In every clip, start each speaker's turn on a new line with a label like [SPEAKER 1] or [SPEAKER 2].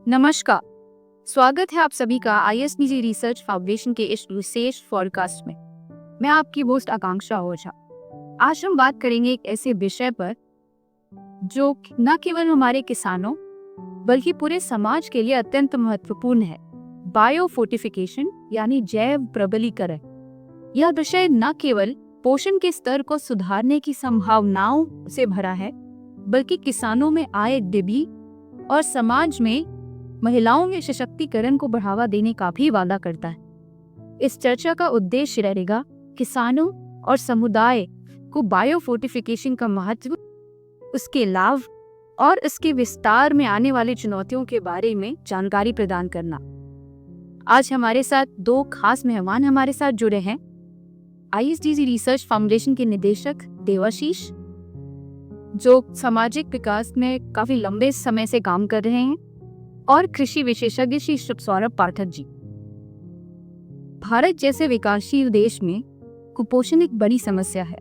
[SPEAKER 1] नमस्कार। स्वागत है आप सभी का आईएसबीजी रिसर्च फाउंडेशन के इस विशेष पॉडकास्ट में। मैं आपकी होस्ट आकांक्षा ओझा। आज हम बात करेंगे एक ऐसे विषय पर जो न केवल हमारे किसानों बल्कि पूरे समाज के लिए अत्यंत महत्वपूर्ण है, बायो फोर्टिफिकेशन यानी जैव प्रबलीकरण। यह विषय न केवल पोषण के स्तर को सुधारने की संभावनाओं से भरा है, बल्कि किसानों में आय वृद्धि और समाज में महिलाओं के सशक्तिकरण को बढ़ावा देने का भी वादा करता है। इस चर्चा का उद्देश्य रहेगा किसानों और समुदाय को बायो फोर्टिफिकेशन का महत्व, उसके लाभ और इसके विस्तार में आने वाली चुनौतियों के बारे में जानकारी प्रदान करना। आज हमारे साथ दो खास मेहमान हमारे साथ जुड़े हैं। आईएसडीजी रिसर्च फाउंडेशन के निदेशक देवाशीष, जो सामाजिक विकास में काफी लंबे समय से काम कर रहे हैं, और कृषि विशेषज्ञ श्री सौरभ पाठक जी। भारत जैसे विकासशील देश में कुपोषण एक बड़ी समस्या है,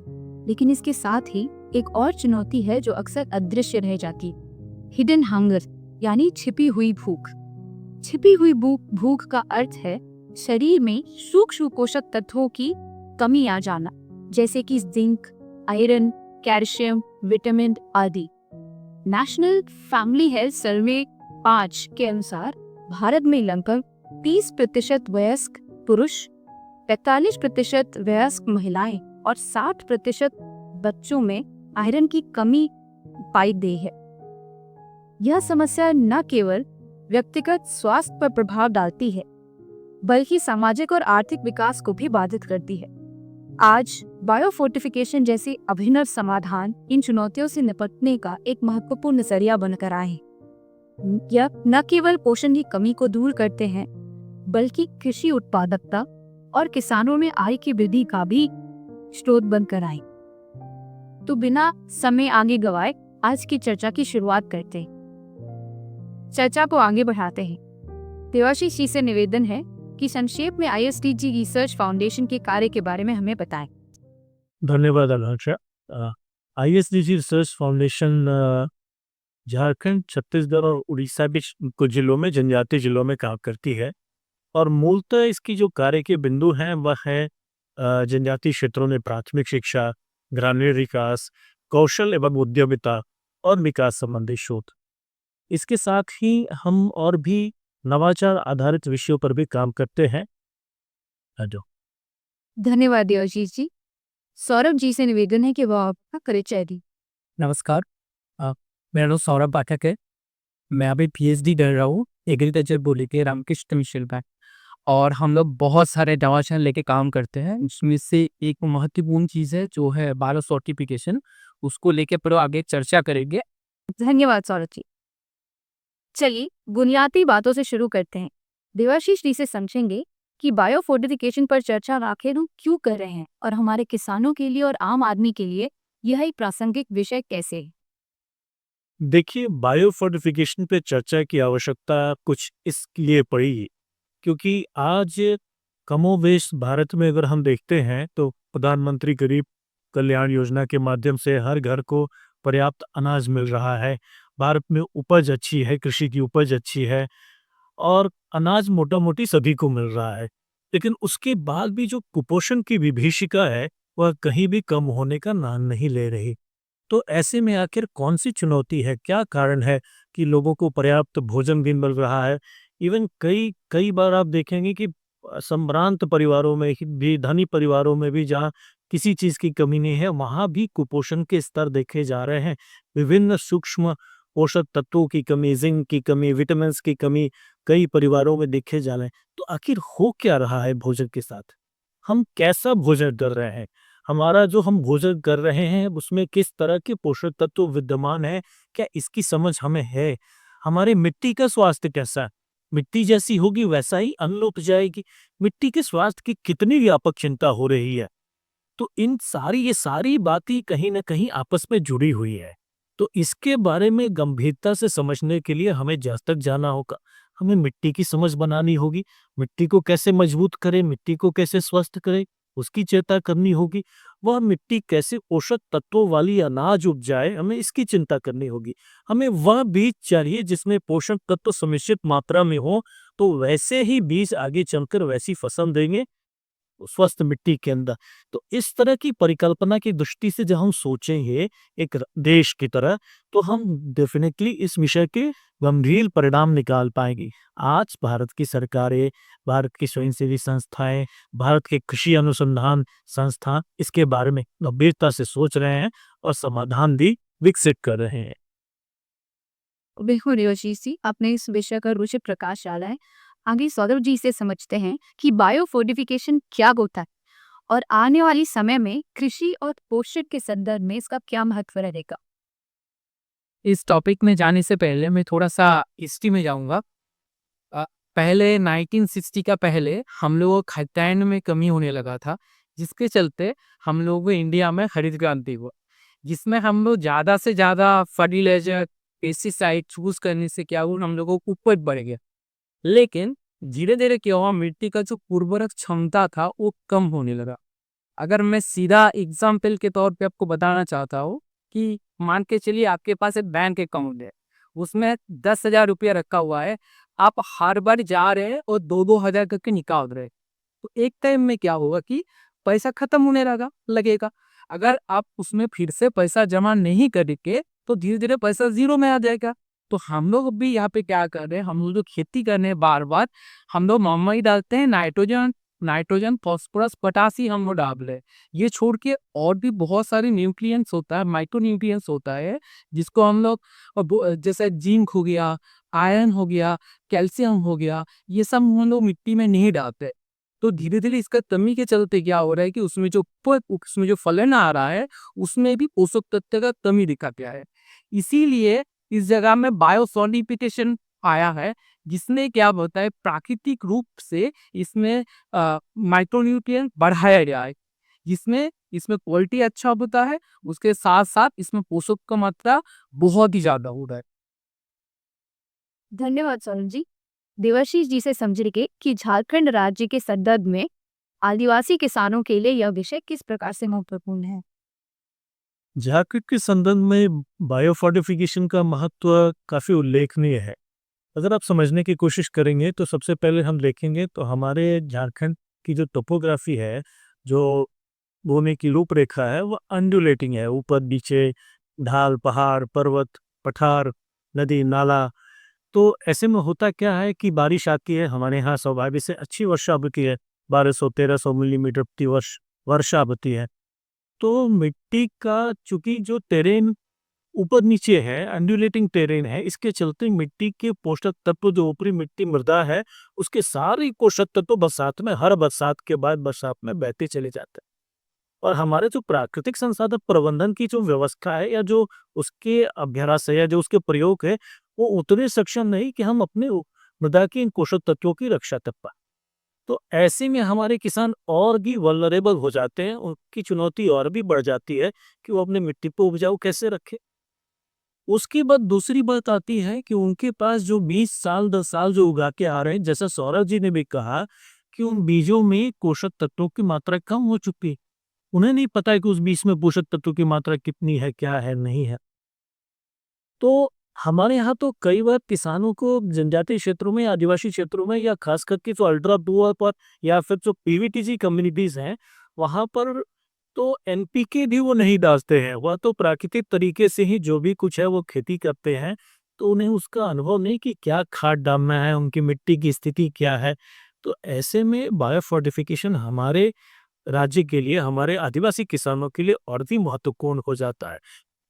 [SPEAKER 1] लेकिन इसके साथ ही एक और चुनौती है जो अक्सर अदृश्य रह जाती है, हिडन हंगर यानी छिपी हुई भूख। छिपी हुई भूख का अर्थ है शरीर में सूक्ष्म पोषक तत्वों की कमी आ जाना, जैसे कि जिंक, आयरन, कैल्शियम, विटामिन आदि। नेशनल फैमिली हेल्थ सर्वे 5 के अनुसार भारत में लगभग 30% वयस्क पुरुष, 45% वयस्क महिलाएं और 60% बच्चों में आयरन की कमी पाई गई है। यह समस्या न केवल व्यक्तिगत स्वास्थ्य पर प्रभाव डालती है, बल्कि सामाजिक और आर्थिक विकास को भी बाधित करती है। आज बायोफोर्टिफिकेशन जैसे अभिनव समाधान इन चुनौतियों से निपटने का एक महत्वपूर्ण जरिया बनकर आए हैं। यह न केवल पोषण की कमी को दूर करते हैं, बल्कि कृषि उत्पादकता और किसानों में आय की वृद्धि का भी स्रोत बनकर आए। तो बिना समय आगे गवाए आज की चर्चा की शुरुआत करते हैं। चर्चा को आगे बढ़ाते हैं। देवाशीष जी से निवेदन है कि संक्षेप में आईएसडीजी रिसर्च फाउंडेशन के कार्य के बारे में हमें बताएं।
[SPEAKER 2] धन्यवाद आकांक्षा। ISDG research foundation Jharkhand, Chhattisgarh और उड़ीसा के कुछ जिलों में, जनजातीय जिलों में काम करती है, और मूलतः इसकी जो कार्य के बिंदु हैं वह है जनजातीय क्षेत्रों में प्राथमिक शिक्षा, ग्रामीण विकास, कौशल एवं उद्यमिता और विकास संबंधी शोध। इसके साथ ही हम और भी नवाचार आधारित विषयों पर भी काम करते हैं।
[SPEAKER 1] धन्यवाद देवाशीष जी। सौरभ जी से निवेदन है कि वह आपका परिचय दी।
[SPEAKER 3] नमस्कार, मेरा नाम सौरभ पाठक है। मैं अभी पीएचडी कर रहा हूँ एग्रीकल्चर बोली के रामकृष्ण मिशन में, और हम लोग बहुत सारे नवाचार लेके काम करते हैं। इसमें से एक महत्वपूर्ण चीज़ है जो है बायो सर्टिफिकेशन, उसको लेके पर आगे चर्चा करेंगे।
[SPEAKER 1] धन्यवाद सौरभ जी। चलिए बुनियादी बातों से शुरू करते हैं। देवाशीष जी से समझेंगे कि बायो फोर्टिफिकेशन पर चर्चा आखिर हम क्यों कर रहे हैं, और हमारे किसानों के लिए और आम आदमी के लिए यह एक प्रासंगिक विषय कैसे है।
[SPEAKER 2] देखिए, बायो फोर्टिफिकेशन पे चर्चा की आवश्यकता कुछ इसलिए पड़ी क्योंकि आज कमोवेश भारत में अगर हम देखते हैं तो प्रधानमंत्री गरीब कल्याण योजना के माध्यम से हर घर को पर्याप्त अनाज मिल रहा है। भारत में उपज अच्छी है, कृषि की उपज अच्छी है, और अनाज मोटा मोटी सभी को मिल रहा है। लेकिन उसके बाद भी जो कुपोषण की विभीषिका है वह कहीं भी कम होने का नाम नहीं ले रही। तो ऐसे में आखिर कौन सी चुनौती है, क्या कारण है कि लोगों को पर्याप्त भोजन भी मिल रहा है। इवन कई कई बार आप देखेंगे कि संभ्रांत परिवारों में भी, धनी परिवारों में भी, जहाँ किसी चीज की कमी नहीं है, वहां भी कुपोषण के स्तर देखे जा रहे हैं। विभिन्न सूक्ष्म पोषक तत्वों की कमी, जिंक की कमी, विटामिन की कमी कई परिवारों में देखे जा रहे हैं। तो आखिर हो क्या रहा है भोजन के साथ? हम कैसा भोजन कर रहे हैं? हमारा जो हम भोजन कर रहे हैं उसमें किस तरह के पोषक तत्व विद्यमान है, क्या इसकी समझ हमें है? हमारे मिट्टी का स्वास्थ्य कैसा है? मिट्टी जैसी होगी वैसा ही अन्न उपज जाएगी। मिट्टी के स्वास्थ्य की कितनी व्यापक चिंता हो रही है। तो ये सारी बातें कहीं ना कहीं आपस में जुड़ी हुई है। तो इसके बारे में गंभीरता से समझने के लिए हमें जहाँ तक जाना होगा, हमें मिट्टी की समझ बनानी होगी। मिट्टी को कैसे मजबूत करें, मिट्टी को कैसे स्वस्थ करें, उसकी चेष्टा करनी होगी। वह मिट्टी कैसे पोषक तत्वों वाली अनाज उपजाए, हमें इसकी चिंता करनी होगी। हमें वह बीज चाहिए जिसमें पोषक तत्व सुनिश्चित मात्रा में हो, तो वैसे ही बीज आगे चलकर वैसी फसल देंगे स्वस्थ मिट्टी के अंदर। तो इस तरह की परिकल्पना की दृष्टि से जब हम सोचेंगे एक देश की तरह, तो हम डेफिनेटली इस विषय के गंभीर परिणाम निकाल पाएंगे। आज भारत की सरकारें, भारत की स्वयंसेवी संस्थाएं, भारत के कृषि अनुसंधान संस्थान इसके बारे में गंभीरता से सोच रहे हैं और समाधान भी विकसित कर रहे हैं।
[SPEAKER 1] बिल्कुल देवाशीष जी, आपने इस विषय का रोचक प्रकाश डाला है। आगे सौरभ जी से समझते हैं कि बायोफोर्टिफिकेशन क्या होता है और आने वाले समय में कृषि और पोषण के संदर्भ में इसका क्या महत्व रहेगा।
[SPEAKER 3] इस टॉपिक में जाने से पहले मैं थोड़ा-सा हिस्ट्री में जाऊँगा। पहले 1960 का पहले हम लोगों को खाद्यान्न में कमी होने लगा था, जिसके चलते हम लोगों को इंडिया में हरित क्रांति हुआ, जिसमें हम लोग ज़्यादा से ज़्यादा फर्टिलाइज़र, पेस्टिसाइड चूज़ करने से क्या हुआ, हम लोगों को उपज बढ़ गया। लेकिन धीरे-धीरे क्या हुआ, मिट्टी का जो उर्वरक क्षमता था, वो कम होने लगा। अगर मैं सीधा एग्ज़ाम्पल के तौर पे आपको बताना चाहता हूँ कि मान के चलिए आपके पास एक बैंक अकाउंट है, उसमें 10,000 रुपया रखा हुआ है, आप हर बार जा रहे हैं और 2-2 हज़ार करके निकाल रहे हैं। तो एक टाइम में क्या होगा कि पैसा खत्म होने लगेगा। अगर आप उसमें फिर से पैसा जमा नहीं करेंगे, तो धीरे-धीरे पैसा ज़ीरो में आ जाएगा। तो हम लोग भी यहाँ पे क्या कर रहे हैं, हम लोग जो खेती कर रहे हैं बार-बार, हम लोग नॉर्मली डालते हैं नाइट्रोजन, फास्फोरस, पोटासी हम लोग डाल रहे हैं। ये छोड़ के और भी बहुत सारे न्यूट्रिएंट्स होता है, माइक्रो न्यूट्रिएंट्स होता है, जिसको हम लोग जैसे जिंक हो गया, आयरन हो गया, कैल्शियम हो गया, ये सब हम लोग मिट्टी में नहीं डालते। तो धीरे-धीरे इसका कमी के चलते क्या हो रहा है कि उसमें जो फलन आ रहा है, उसमें भी पोषक तत्व का कमी दिखा गया है। इसीलिए इस जगह में बायोसॉनिफिकेशन आया है, जिसने क्या होता है प्राकृतिक रूप से इसमें माइक्रोन्यूट्रिएंट बढ़ाया गया है, जिसमें इसमें क्वालिटी अच्छा होता है, उसके साथ-साथ इसमें पोषक का मात्रा बहुत ही ज़्यादा हो रहा है।
[SPEAKER 1] धन्यवाद सौरभ जी। देवाशीष जी से समझेंगे कि झारखंड राज्य के संदर्भ में आदिवासी किसानों के लिए यह विषय किस प्रकार से महत्वपूर्ण है।
[SPEAKER 2] झारखंड के संदर्भ में बायोफोर्टिफिकेशन का महत्व काफ़ी उल्लेखनीय है। अगर आप समझने की कोशिश करेंगे तो सबसे पहले हम देखेंगे तो हमारे झारखंड की जो टोपोग्राफी है, जो भूमि की रूपरेखा है, वो अंडुलेटिंग है। ऊपर नीचे ढाल, पहाड़, पर्वत, पठार, नदी, नाला। तो ऐसे में होता क्या है कि बारिश आती है, हमारे यहाँ स्वाभाविक से अच्छी वर्षा होती है, 1200-1300 मिलीमीटर प्रति वर्ष वर्षा होती है। तो मिट्टी का चूंकि जो टेरेन ऊपर नीचे है, अंडुलेटिंग टेरेन है, इसके चलते मिट्टी के पोषक तत्व जो ऊपरी मिट्टी मृदा है, उसके सारे पोषक तत्व बरसात में, हर बरसात के बाद बरसात में बहते चले जाते हैं। और हमारे जो प्राकृतिक संसाधन प्रबंधन की जो व्यवस्था है या जो उसके अभ्यास है या जो उसके प्रयोग है, वो उतने सक्षम नहीं कि हम अपने मृदा की इन पोषक तत्वों की रक्षा कर पाए। तो ऐसे में हमारे किसान और भी वल्नरेबल हो जाते हैं, उनकी चुनौती और भी बढ़ जाती है कि वो अपने मिट्टी को उपजाऊ कैसे रखे। उसके बाद दूसरी बात आती है कि उनके पास जो 20 साल 10 साल जो उगा के आ रहे हैं, जैसा सौरभ जी ने भी कहा कि उन बीजों में पोषक तत्वों की मात्रा कम हो चुकी है। उन्हें नहीं पता है कि उस बीज में पोषक तत्वों की मात्रा कितनी है, क्या है, नहीं है। तो हमारे यहाँ तो कई बार किसानों को जनजातीय क्षेत्रों में, आदिवासी क्षेत्रों में या खास करके जो अल्ट्रा पुअर पर या फिर जो पीवीटीजी कम्युनिटीज हैं, वहाँ पर तो एनपीके भी वो नहीं डालते हैं। वह तो प्राकृतिक तरीके से ही जो भी कुछ है वो खेती करते हैं। तो उन्हें उसका अनुभव नहीं कि क्या खाद डालना है, उनकी मिट्टी की स्थिति क्या है। तो ऐसे में बायोफोर्टिफिकेशन हमारे राज्य के लिए, हमारे आदिवासी किसानों के लिए और भी महत्वपूर्ण हो जाता है।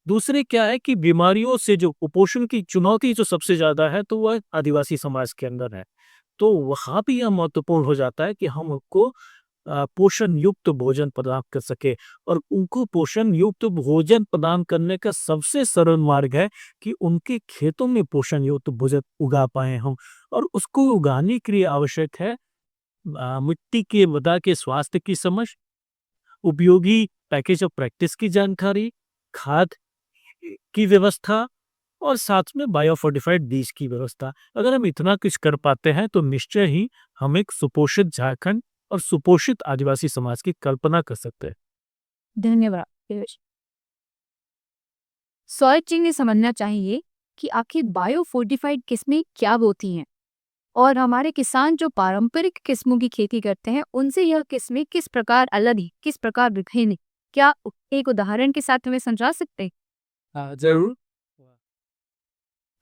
[SPEAKER 2] दूसरे क्या है कि बीमारियों से जो कुपोषण की चुनौती जो सबसे ज़्यादा है, तो वह आदिवासी समाज के अंदर है। तो वहाँ भी यह महत्वपूर्ण हो जाता है कि हम उनको पोषण युक्त भोजन प्रदान कर सके। और उनको पोषण युक्त भोजन प्रदान करने का सबसे सरल मार्ग है कि उनके खेतों में पोषण युक्त भोजन उगा पाए हम। और उसको उगाने के लिए आवश्यक है मिट्टी के मृदा के स्वास्थ्य की समझ, उपयोगी पैकेज ऑफ प्रैक्टिस की जानकारी, खाद की व्यवस्था और साथ में बायोफोर्टिफाइड बीज की व्यवस्था। अगर हम इतना कुछ कर पाते हैं तो निश्चय ही हम एक सुपोषित झारखंड और सुपोषित आदिवासी समाज की कल्पना कर सकते हैं।
[SPEAKER 1] धन्यवाद पीयूष। सौरभ जी ने समझना चाहिए कि आखिर बायो फोर्टिफाइड किस्में क्या होती हैं और हमारे किसान जो पारंपरिक किस्मों की खेती करते हैं उनसे यह किस्में किस प्रकार अलग है, किस प्रकार विभिन्न है। क्या एक उदाहरण के साथ हमें समझा सकते हैं?
[SPEAKER 3] जरूर।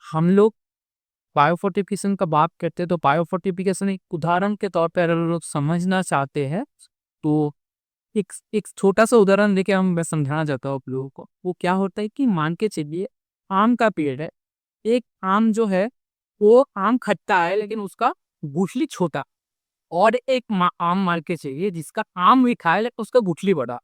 [SPEAKER 3] हम लोग बायोफोर्टिफिकेशन का बात करते हैं तो बायोफोर्टिफिकेशन एक उदाहरण के तौर पर अगर लोग समझना चाहते हैं तो एक एक छोटा सा उदाहरण लेके मैं समझाना चाहता हूँ आप लोगों को। वो क्या होता है कि मान के चलिए आम का पेड़ है। एक आम जो है वो आम खट्टा है लेकिन उसका गुठली छोटा, और एक आम मान के चाहिए जिसका आम मीठा है लेकिन उसका गुठली बड़ा।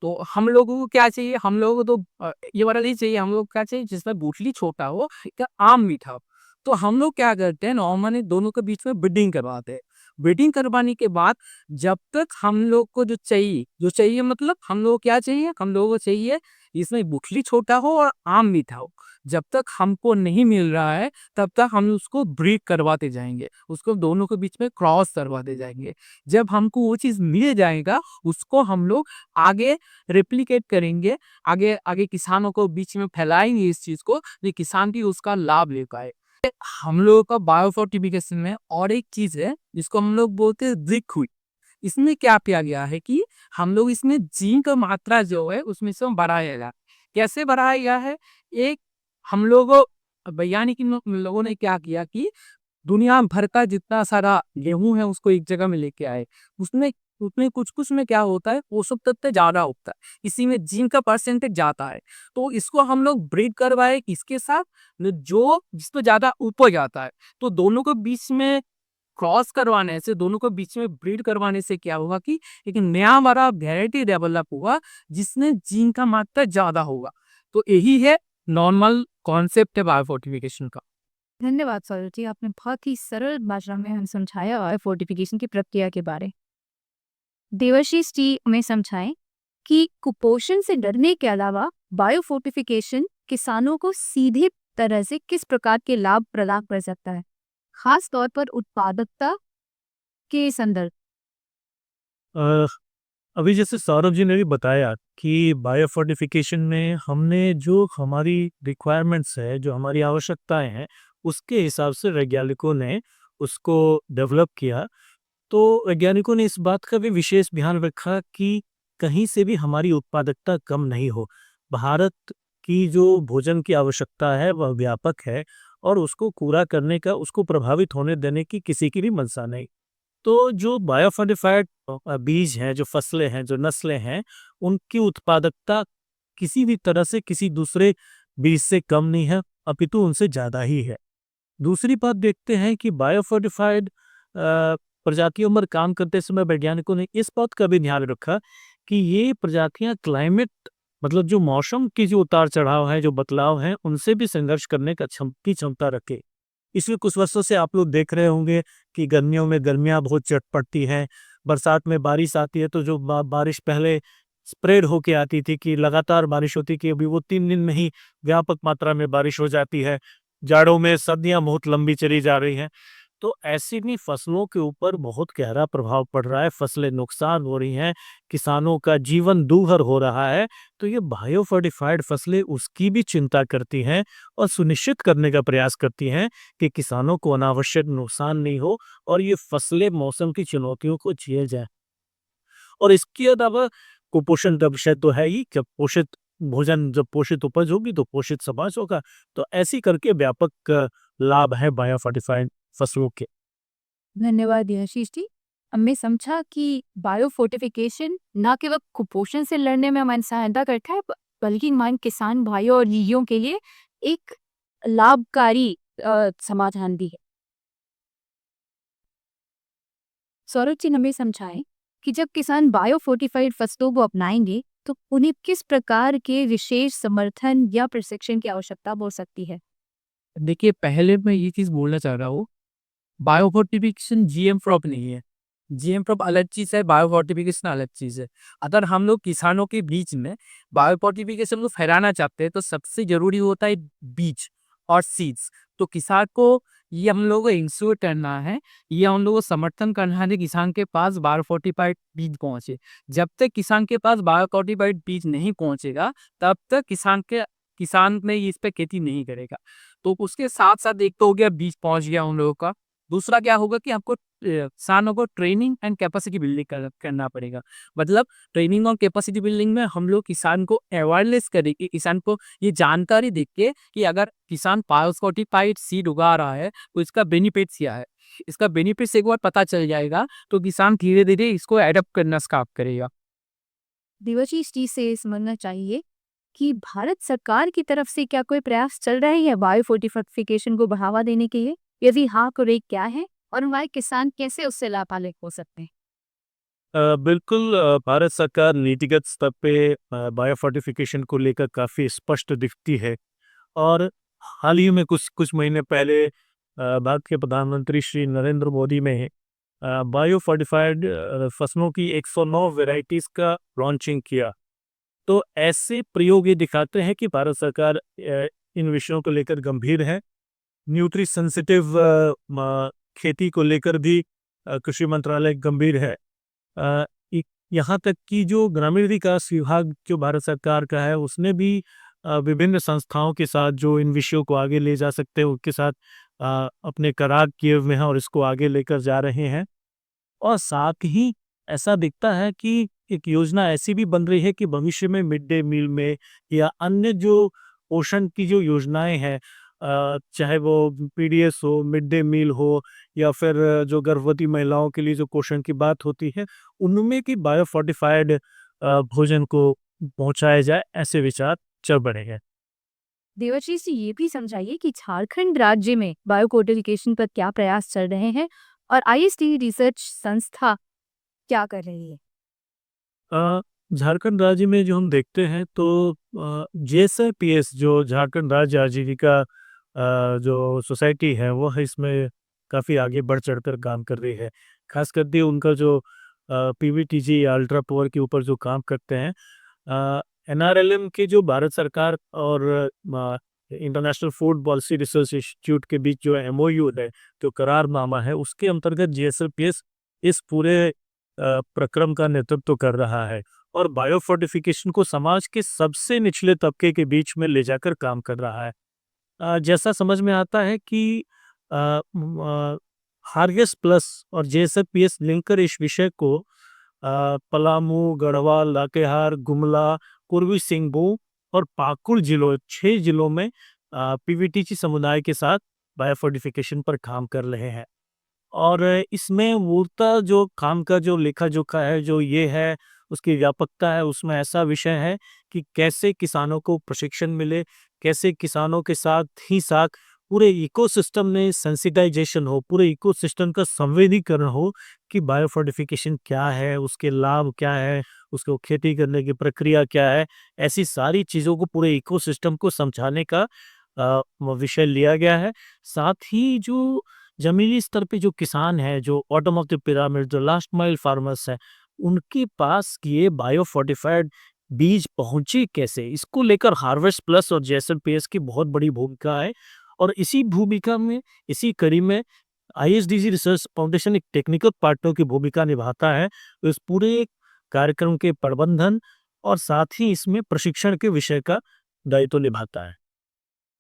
[SPEAKER 3] तो हम लोगों को क्या चाहिए, हम लोगों को तो ये वाला नहीं चाहिए, हम लोग को क्या चाहिए जिसमें गुठली छोटा हो या आम मीठा हो। तो हम लोग क्या करते हैं, नॉर्मली दोनों के बीच में ब्रीडिंग करवाते हैं। ब्रीडिंग करवाने के बाद जब तक हम लोग को जो चाहिए मतलब हम लोग को क्या चाहिए, हम लोगों को चाहिए इसमें गुठली छोटा हो और आम मीठा हो। जब तक हमको नहीं मिल रहा है तब तक हम उसको ब्रीड करवाते जाएंगे, उसको दोनों के बीच में क्रॉस करवाते जाएंगे। जब हमको वो चीज़ मिल जाएगा उसको हम लोग आगे रेप्लिकेट करेंगे, आगे आगे किसानों को बीच में फैलाएंगे इस चीज को, कि किसान भी उसका लाभ ले पाए। हम लोगों का बायोफोर्टिफिकेशन में और एक चीज है जिसको हम लोग बोलते हैं जिंक हुई। इसमें क्या किया गया है कि हम लोग इसमें जिंक का मात्रा जो है उसमें से बढ़ाया गया। कैसे बढ़ाया गया है, एक हम लोगों वैज्ञानिक लोगों ने क्या किया कि दुनिया भर का जितना सारा गेहूं है उसको एक जगह में लेके आए। उसमें उसमें कुछ कुछ में क्या होता है, पोषक तत्व ज्यादा होता है, इसी में जिंक का परसेंटेज जाता है। तो इसको हम लोग ब्रीड करवाए किसके साथ, जो जिसमें ज्यादा उपज आता है। तो दोनों को बीच में क्रॉस करवाने से, दोनों को बीच में ब्रीड करवाने से क्या होगा कि एक नया वाला वेराइटी डेवलप हुआ जिसमें जिंक का मात्रा ज्यादा होगा। तो यही है नॉर्मल कॉन्सेप्ट है बायोफोर्टिफिकेशन का।
[SPEAKER 1] धन्यवाद सौरभ जी, आपने बहुत ही सरल भाषा में हमें समझाया और फोर्टिफिकेशन की प्रक्रिया के बारे। देवाशीष जी हमें समझाएं कि कुपोषण से डरने के अलावा बायोफोर्टिफिकेशन किसानों को सीधे तरह से किस प्रकार के लाभ प्रदान कर सकता है, खास तौर पर उत्पादकता के संदर्भ।
[SPEAKER 2] अ, अभी जैसे सौरभ जी ने भी बताया कि बायोफोर्टिफिकेशन में हमने जो हमारी रिक्वायरमेंट्स है, जो हमारी आवश्यकताएं हैं, उसके हिसाब से वैज्ञानिकों ने उसको डेवलप किया। तो वैज्ञानिकों ने इस बात का भी विशेष ध्यान रखा कि कहीं से भी हमारी उत्पादकता कम नहीं हो। भारत की जो भोजन की आवश्यकता है वह व्यापक है और उसको पूरा करने का, उसको प्रभावित होने देने की किसी की भी मंशा नहीं। तो जो बायोफोर्टिफाइड बीज हैं, जो फसलें हैं, जो नस्लें हैं, उनकी उत्पादकता किसी भी तरह से किसी दूसरे बीज से कम नहीं है, अपितु उनसे ज़्यादा ही है। दूसरी बात देखते हैं कि बायोफोर्टिफाइड प्रजातियों पर काम करते समय वैज्ञानिकों ने इस बात का भी ध्यान रखा कि ये प्रजातियां क्लाइमेट, मतलब जो मौसम की जो उतार चढ़ाव है, जो बदलाव है, उनसे भी संघर्ष करने का क्षमता रखे। इसलिए कुछ वर्षों से आप लोग देख रहे होंगे कि गर्मियों में गर्मियां बहुत चट पड़ती हैं, बरसात में बारिश आती है तो जो बारिश पहले स्प्रेड होके आती थी कि लगातार बारिश होती, कि अभी वो 3 दिन में ही व्यापक मात्रा में बारिश हो जाती है। जाड़ों में सर्दियां बहुत लंबी चली जा रही हैं। तो ऐसे भी फसलों के ऊपर बहुत गहरा प्रभाव पड़ रहा है, फसलें नुकसान हो रही हैं, किसानों का जीवन दूभर हो रहा है। तो ये बायोफोर्टिफाइड फसलें उसकी भी चिंता करती हैं और सुनिश्चित करने का प्रयास करती हैं कि किसानों को अनावश्यक नुकसान नहीं हो और ये फसलें मौसम की चुनौतियों को झेल जाएं। और इसके अलावा कुपोषण का विषय तो है ही, जब पोषित भोजन, जब पोषित उपज होगी तो पोषित समाज होगा। तो ऐसी करके व्यापक लाभ है बायोफोर्टिफाइड फसलों के।
[SPEAKER 1] धन्यवाद देवाशीष जी, हमने समझा कि बायोफोर्टिफिकेशन न केवल कुपोषण से लड़ने में हमारी सहायता करता है बल्कि हमारे किसान भाइयों और दीदियों के लिए एक लाभकारी समाधान भी है। सौरभ जी हमें समझाएं कि जब किसान बायोफोर्टिफाइड फसलों को अपनाएंगे तो उन्हें किस प्रकार के विशेष समर्थन या प्रशिक्षण की आवश्यकता हो सकती है।
[SPEAKER 3] देखिए, पहले मैं ये चीज बोलना चाह रहा हूँ, बायोफोर्टिफिकेशन जीएम क्रॉप नहीं है। जीएम क्रॉप अलग चीज है, बायोफोर्टिफिकेशन अलग चीज है। अगर हम लोग किसानों के बीच में बायोफोर्टिफिकेशन को फैलाना चाहते हैं तो सबसे जरूरी होता है बीज और सीड्स। तो किसान को ये हम लोगों को इंश्योर करना है, ये हम लोगों को समर्थन करना है कि किसान के पास बायोफोर्टिफाइड बीज पहुँचे। जब तक किसान के पास बायोफोर्टिफाइड बीज नहीं पहुँचेगा, तब तक किसान में इस पे खेती नहीं करेगा। तो उसके साथ-साथ एक तो हो गया बीज पहुँच गया उन लोगों का, दूसरा क्या होगा कि आपको किसानों को ट्रेनिंग एंड कैपेसिटी बिल्डिंग करना पड़ेगा। मतलब ट्रेनिंग और कैपेसिटी बिल्डिंग में हम लोग किसान को अवेयरनेस करेंगे, किसान को ये जानकारी देके कि अगर किसान बायोफोर्टिफाइड सीड उगा रहा है, तो इसका बेनिफिट्स क्या है। इसका बेनिफिट्स एक बार पता चल जाएगा, तो किसान धीरे-धीरे इसको एडॉप्ट करना स्टार्ट करेगा।
[SPEAKER 1] देवाजी, इस चीज से ये समझना चाहिए कि भारत सरकार की तरफ से क्या कोई प्रयास चल रहे हैं बायो फोर्टिफिकेशन को बढ़ावा देने के लिए? यदि हाँ, तो वे क्या है और हमारे किसान कैसे उससे लाभान्वित हो सकते हैं?
[SPEAKER 2] बिल्कुल, भारत सरकार नीतिगत स्तर पे बायो फोर्टिफिकेशन को लेकर काफ़ी स्पष्ट दिखती है। और हाल ही में कुछ कुछ महीने पहले भारत के प्रधानमंत्री श्री नरेंद्र मोदी ने बायो फोर्टिफाइड फसलों की 109 वैरायटीज़ का लॉन्चिंग किया। तो ऐसे प्रयोग ये दिखाते हैं कि भारत सरकार इन विषयों को लेकर गंभीर है। न्यूट्री सेंसिटिव खेती को लेकर भी कृषि मंत्रालय गंभीर है। अ, इ यहाँ तक कि जो ग्रामीण विकास विभाग जो भारत सरकार का है, उसने भी विभिन्न संस्थाओं के साथ जो इन विषयों को आगे ले जा सकते हैं, उनके साथ अपने करार किए हुए हैं और इसको आगे लेकर जा रहे हैं। और साथ ही ऐसा दिखता है कि एक योजना ऐसी भी बन रही है कि भविष्य में मिड डे मील में या अन्य जो पोषण की जो योजनाएँ हैं, चाहे वो पीडीएस हो, मिड डे मील हो या फिर जो गर्भवती महिलाओं के लिए जो पोषण की बात होती है, उनमें कि बायो फोर्टिफाइड भोजन को पहुँचाया जाए, ऐसे विचार चल पड़े हैं।
[SPEAKER 1] देवाजी, से ये भी समझाइए कि झारखंड राज्य में बायो फोर्टिफिकेशन पर क्या प्रयास चल रहे हैं और आईएसटी रिसर्च संस्था क्या कर रही है?
[SPEAKER 2] अ, झारखंड राज्य में जो हम देखते हैं तो जेएसआईपीएस जो झारखंड राज्य आजीविका जो सोसाइटी है वो है इसमें काफ़ी आगे बढ़ चढ़कर काम कर रही है। खास करके उनका जो पीवीटीजी या अल्ट्रा पावर के ऊपर जो काम करते हैं, एनआरएलएम के जो भारत सरकार और international food policy research institute के बीच जो एमओयू है, जो करारनामा है, उसके अंतर्गत जेएसएलपीएस इस पूरे प्रक्रम का नेतृत्व कर रहा है और बायो फोर्टिफिकेशन को समाज के सबसे निचले तबके के बीच में ले जाकर काम कर रहा है। जैसा समझ में आता है कि हार्गेस प्लस और जेएसएलपीएस लिंकर इस विषय को पलामू, गढ़वाल, लातेहार, गुमला, पूर्वी सिंहभूम और पाकुड़ जिलों 6 जिलों में पीवीटीसी समुदाय के साथ बायोफोर्टिफिकेशन पर काम कर रहे हैं। और इसमें मूलतः जो काम का जो लेखा-जोखा है, जो ये है, उसकी व्यापकता है, उसमें ऐसा विषय है कि कैसे किसानों को प्रशिक्षण मिले, कैसे किसानों के साथ ही साथ पूरे इकोसिस्टम में सेंसिटाइजेशन हो, पूरे इकोसिस्टम का संवेदीकरण हो कि बायोफोर्टिफिकेशन क्या है, उसके लाभ क्या है, उसको खेती करने की प्रक्रिया क्या है। ऐसी सारी चीज़ों को पूरे इकोसिस्टम को समझाने का विषय लिया गया है। साथ ही जो ज़मीनी स्तर पे जो किसान हैं, जो बॉटम ऑफ द पिरामिड, जो लास्ट माइल फार्मर्स हैं, उनके पास ये बायो फोर्टिफाइड बीज पहुँचे कैसे? इसको लेकर हार्वेस्ट प्लस और जेएसएलपीएस की बहुत बड़ी भूमिका है और इसी भूमिका में, इसी कड़ी में आईएसडीजी रिसर्च फाउंडेशन एक टेक्निकल पार्टनर की भूमिका निभाता है। तो इस पूरे कार्यक्रम के प्रबंधन और साथ ही इसमें प्रशिक्षण के विषय का दायित्व निभाता है।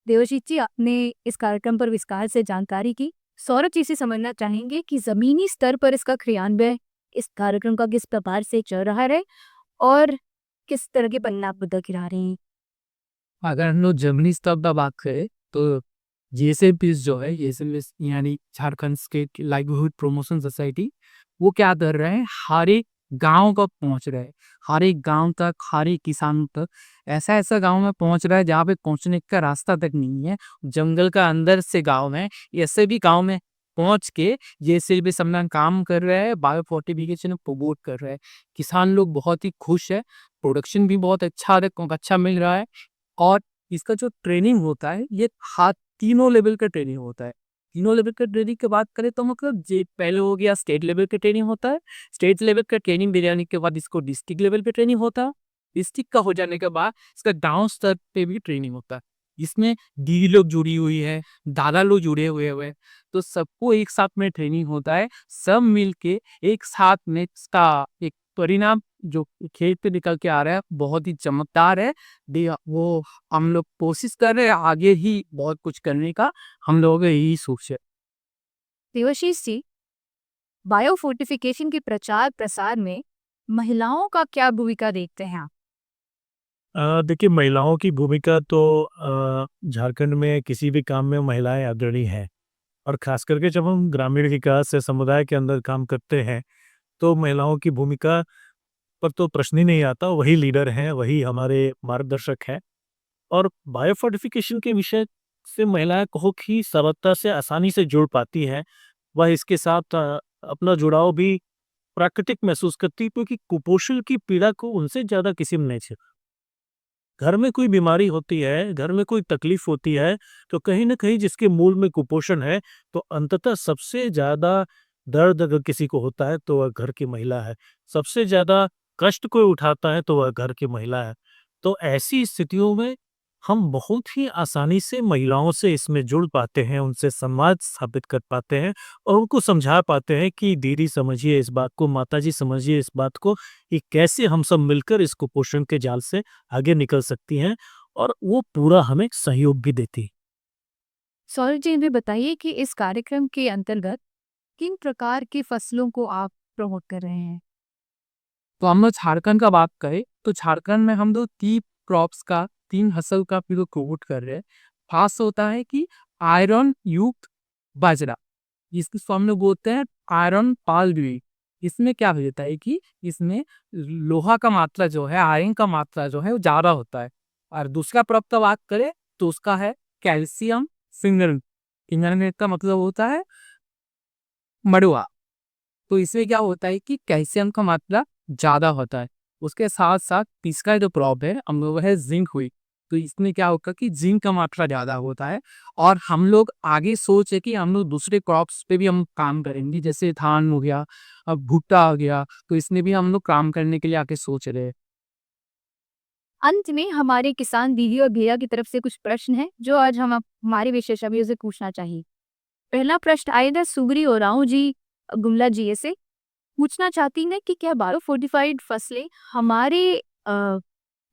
[SPEAKER 1] देवजीत जी, आपने इस कार्यक्रम पर विस्तार से जानकारी की। सौरभ जी से समझना चाहेंगे कि जमीनी स्तर पर इसका क्रियान्वयन इस कार्यक्रम का किस प्रकार से चल रहा है और किस तरह के परिणाम गिरा रहे हैं?
[SPEAKER 3] अगर हम लोग जर्मनी स्तर का बात करें, तो जेएसएपीएस जो है, जेएसएपीएस यानी Jharkhand state livelihood promotion society, वो क्या कर रहे हैं, हर एक गांव तक पहुंच रहे हैं। हर एक गांव तक, हर एक किसान तक, ऐसा ऐसा गांव में पहुंच रहा है जहाँ पे पहुंचने का रास्ता तक नहीं है, जंगल का अंदर से गांव है। ऐसे भी गांव में पहुंच के जेएसएपीएस अपना काम कर रहे हैं, बायो फोर्टिफिकेशन प्रमोट कर रहे हैं। किसान लोग बहुत ही खुश है, प्रोडक्शन भी बहुत अच्छा मिल रहा है। और इसका जो ट्रेनिंग होता है, ये तीनों लेवल का ट्रेनिंग होता है। तीनों लेवल का ट्रेनिंग की बात करें तो मतलब जे पहले हो गया स्टेट लेवल का ट्रेनिंग होता है। स्टेट लेवल का ट्रेनिंग दे जाने के बाद इसको डिस्ट्रिक्ट लेवल पे ट्रेनिंग होता है। डिस्ट्रिक्ट का हो जाने के बाद इसका गाँव स्तर पे भी ट्रेनिंग होता है। इसमें दीदी लोग जुड़ी हुई है, दादा लोग जुड़े हुए हैं। तो सबको एक साथ में ट्रेनिंग होता है, सब मिलके एक साथ में इसका एक परिणाम जो खेत पे निकल के आ रहा है बहुत ही चमकदार है। वो हम लोग कोशिश कर रहे हैं आगे ही बहुत कुछ करने का, हम लोगों का यही सोच है।
[SPEAKER 1] देवाशीष जी, बायो फोर्टिफिकेशन के प्रचार प्रसार में महिलाओं का क्या भूमिका देखते हैं आप?
[SPEAKER 2] देखिए महिलाओं की भूमिका तो झारखंड में किसी भी काम में महिलाएं अग्रणी हैं और खास करके जब हम ग्रामीण विकास या समुदाय के अंदर काम करते हैं तो महिलाओं की भूमिका पर तो प्रश्न ही नहीं आता। वही लीडर हैं, वही हमारे मार्गदर्शक हैं और बायो फोर्टिफिकेशन के विषय से महिलाएं बहुत ही सरलता से आसानी से जुड़ पाती हैं। वह इसके साथ अपना जुड़ाव भी प्राकृतिक महसूस करती है क्योंकि कुपोषण की पीड़ा को उनसे ज़्यादा किसी में नहीं झेला। घर में कोई बीमारी होती है, घर में कोई तकलीफ होती है, तो कहीं न कहीं जिसके मूल में कुपोषण है, तो अंततः सबसे ज़्यादा दर्द अगर किसी को होता है, तो वह घर की महिला है। सबसे ज़्यादा कष्ट कोई उठाता है, तो वह घर की महिला है। तो ऐसी स्थितियों में हम बहुत ही आसानी से महिलाओं से इसमें जुड़ पाते हैं, उनसे संवाद स्थापित कर पाते हैं और उनको समझा पाते हैं कि दीदी समझिए इस बात को, माताजी समझिए इस बात को कि कैसे हम सब मिलकर इस कुपोषण के जाल से आगे निकल सकती हैं और वो पूरा हमें सहयोग भी देती है।
[SPEAKER 1] सौरभ जी, हमें बताइए कि इस कार्यक्रम के अंतर्गत किन प्रकार की फसलों को आप प्रमोट कर रहे हैं?
[SPEAKER 3] तो हम लोग झारखंड का बात करें तो झारखंड में हम लोग 3 क्रॉप्स का 3 फसल का भी लोग प्रमोट कर रहे हैं। खास होता है कि आयरन युक्त बाजरा, जिसको हम लोग बोलते हैं आयरन पाल भी। इसमें क्या हो जाता है कि इसमें लोहा का मात्रा जो है, आयरन का मात्रा जो है वो ज़्यादा होता है। और दूसरा क्रॉप का बात करें तो उसका है कैल्शियम सिंगरेट। सिंगरेट का मतलब होता है मड़ुआ। तो इसमें क्या होता है कि कैल्शियम का मात्रा ज़्यादा होता है। उसके साथ-साथ तीसरा जो क्रॉप है हम लोग है जिंक हुई। तो इसमें क्या होगा कि जिंक का मात्रा ज़्यादा होता है और हम लोग आगे सोच है कि हम लोग दूसरे क्रॉप्स पे भी हम काम करेंगे, जैसे धान हो गया, अब भुट्टा हो गया, तो इसमें भी हम लोग काम करने के लिए आगे सोच रहे हैं।
[SPEAKER 1] अंत में हमारे किसान दीदी और भैया की तरफ से कुछ प्रश्न हैं जो आज हम हमारे विशेषज्ञों से पूछना चाहिए। पहला प्रश्न आएगा सुगरी और राव जी गुमला जी से। पूछना चाहती हैं कि क्या बायो फोर्टिफाइड फसलें हमारे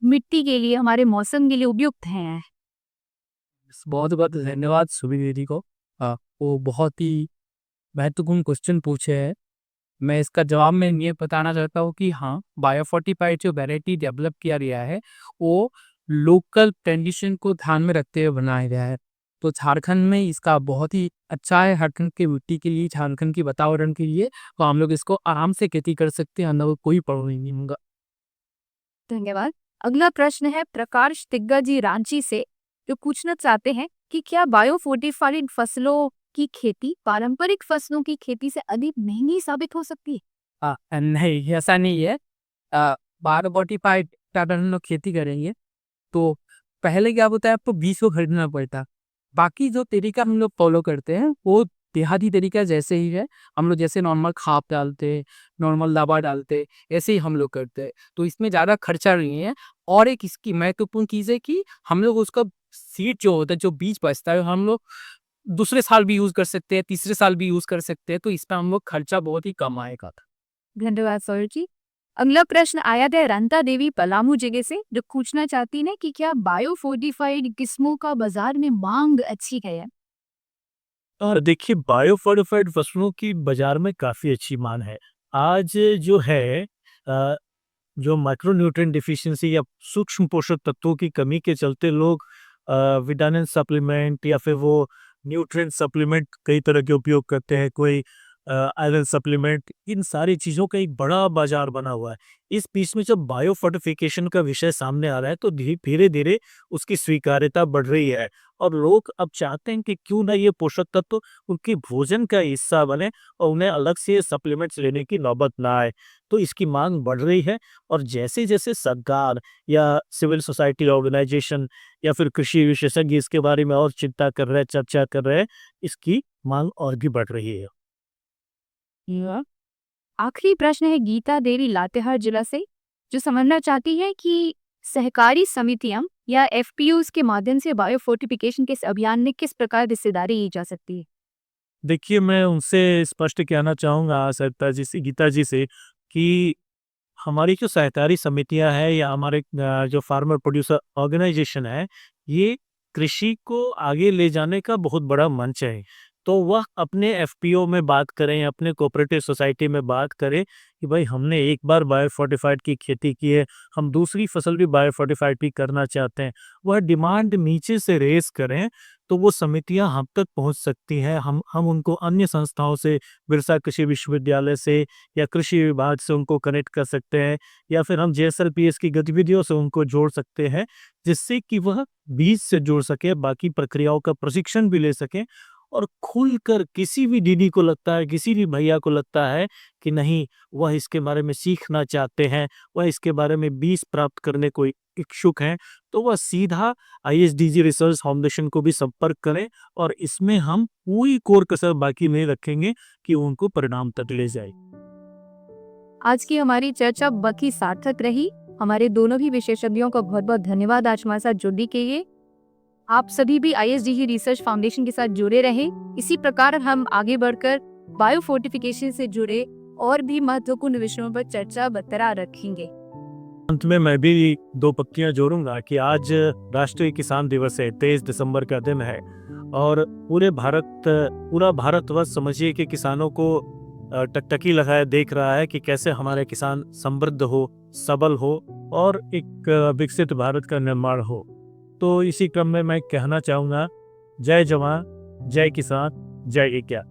[SPEAKER 1] मिट्टी के लिए, हमारे मौसम के लिए उपयुक्त हैं?
[SPEAKER 3] बहुत-बहुत धन्यवाद सुबी दीदी को। वो बहुत ही महत्वपूर्ण क्वेश्चन पूछे हैं। मैं इसका जवाब मैं ये बताना चाहता हूँ कि हाँ, बायोफोर्टिफाइड जो वैरायटी डेवलप किया गया है, वो लोकल कंडीशन को ध्यान में रखते हुए बनाया गया है। तो झारखंड में इसका बहुत ही अच्छा है, झारखंड की मिट्टी के लिए, झारखंड की वातावरण के लिए, तो हम लोग इसको आराम से खेती कर सकते हैं, हम लोग को कोई प्रॉब्लम नहीं होगा।
[SPEAKER 1] धन्यवाद। अगला प्रश्न है प्रकाश तिग्गा जी रांची से, जो पूछना चाहते हैं कि क्या बायो फोर्टिफाइड फसलों की खेती पारंपरिक फसलों की खेती से अधिक महंगी साबित हो सकती है?
[SPEAKER 3] नहीं, ऐसा नहीं है। बायोफोर्टिफाइड अगर हम लोग खेती करेंगे तो पहले क्या होता है, आपको बीज को खरीदना पड़ता। बाकी जो तरीका हम लोग फॉलो करते हैं वो देहाती तरीका जैसे ही है। हम लोग जैसे नॉर्मल खाद डालते, नॉर्मल दवा डालते, ऐसे ही हम लोग करते हैं। तो इसमें ज़्यादा खर्चा नहीं है और एक इसकी महत्वपूर्ण चीज़ है कि हम लोग उसका सीड जो होता है, जो बीज बचता है, हम लोग दूसरे साल भी यूज़ कर सकते हैं, तीसरे साल भी यूज़ कर सकते हैं। तो इसमें हम लोग खर्चा बहुत ही कम आएगा।
[SPEAKER 1] धन्यवाद सौरभ जी। अगला प्रश्न आया था रंता देवी पलामू जगह से, जो पूछना चाहती हैं कि क्या बायो फोर्टिफाइड किस्मों का बाजार में मांग अच्छी है?
[SPEAKER 2] देखिए बायो फोर्टिफाइड फसलों की बाजार में काफ़ी अच्छी माँग है। आज जो है अ, जो माइक्रोन्यूट्रिएंट डिफिशियंसी या सूक्ष्म पोषक तत्वों की कमी के चलते लोग विटामिन सप्लीमेंट या फिर वो न्यूट्रिएंट सप्लीमेंट कई तरह के उपयोग करते हैं। कोई आयरन सप्लीमेंट, इन सारी चीज़ों का एक बड़ा बाजार बना हुआ है। इस बीच में जब बायो फोर्टिफिकेशन का विषय सामने आ रहा है तो धीरे-धीरे उसकी स्वीकार्यता बढ़ रही है और लोग अब चाहते हैं कि क्यों ना ये पोषक तत्व उनके भोजन का हिस्सा बने और उन्हें अलग से सप्लीमेंट्स लेने की नौबत ना आए। तो इसकी माँग बढ़ रही है और जैसे-जैसे सरकार या सिविल सोसाइटी ऑर्गेनाइजेशन या फिर कृषि विशेषज्ञ इसके बारे में और चिंता कर रहे हैं, चर्चा कर रहे हैं, इसकी माँग और भी बढ़ रही है।
[SPEAKER 1] या आखिरी प्रश्न है गीता देवी लातेहार जिला से, जो समझना चाहती है कि सहकारी समितियां या एफपीयूज के माध्यम से बायो फोर्टिफिकेशन के इस अभियान में किस प्रकार हिस्सेदारी ली जा सकती है?
[SPEAKER 2] देखिए, मैं उनसे स्पष्ट कहना चाहूँगा सरिता जी से, गीता जी से कि हमारी जो सहकारी समितियाँ हैं या हमारे जो फार्मर प्रोड्यूसर ऑर्गेनाइजेशन है, ये कृषि को आगे ले जाने का बहुत बड़ा मंच है। तो वह अपने एफपीओ में बात करें, अपने कोऑपरेटिव सोसाइटी में बात करें कि भाई हमने एक बार बायो फोर्टिफाइड की खेती की है, हम दूसरी फसल भी बायो फोर्टिफाइड भी करना चाहते हैं। वह डिमांड नीचे से रेज़ करें, तो वो समितियाँ हम तक पहुँच सकती हैं। हम उनको अन्य संस्थाओं से, बिरसा कृषि विश्वविद्यालय से या कृषि विभाग से उनको कनेक्ट कर सकते हैं, या फिर हम जेएसएलपीएस की गतिविधियों से उनको जोड़ सकते हैं, जिससे कि वह बीज से जुड़ सके, बाकी प्रक्रियाओं का प्रशिक्षण भी ले सकें और खुलकर किसी भी दीदी को लगता है, किसी भी भैया को लगता है कि नहीं, वह इसके बारे में सीखना चाहते हैं, वह इसके बारे में बीज प्राप्त करने को इच्छुक हैं, तो वह सीधा आईएसडीजी रिसर्च फाउंडेशन को भी संपर्क करें और इसमें हम कोई कोर कसर बाकी नहीं रखेंगे कि उनको परिणाम तक ले जाए।
[SPEAKER 1] आज की हमारी चर्चा बाकी सार्थक रही। हमारे दोनों भी विशेषज्ञों का बहुत बहुत धन्यवाद आज हमारे साथ जुड़ने के लिए। आप सभी भी आईएसडीजी रिसर्च फाउंडेशन के साथ जुड़े रहे। इसी प्रकार हम आगे बढ़कर बायो फोर्टिफिकेशन से जुड़े और भी महत्वपूर्ण विषयों पर चर्चा बरकरार रखेंगे।
[SPEAKER 2] अंत में मैं भी 2 पंक्तियाँ जोड़ूँगा कि आज राष्ट्रीय किसान दिवस है, 23 दिसंबर का दिन है और पूरा भारतवर्ष समझिए कि किसानों को टकटकी लगाए देख रहा है कि कैसे हमारे किसान समृद्ध हो, सबल हो और एक विकसित भारत का निर्माण हो। तो इसी क्रम में मैं कहना चाहूँगा, जय जवान, जय किसान, जय विज्ञान।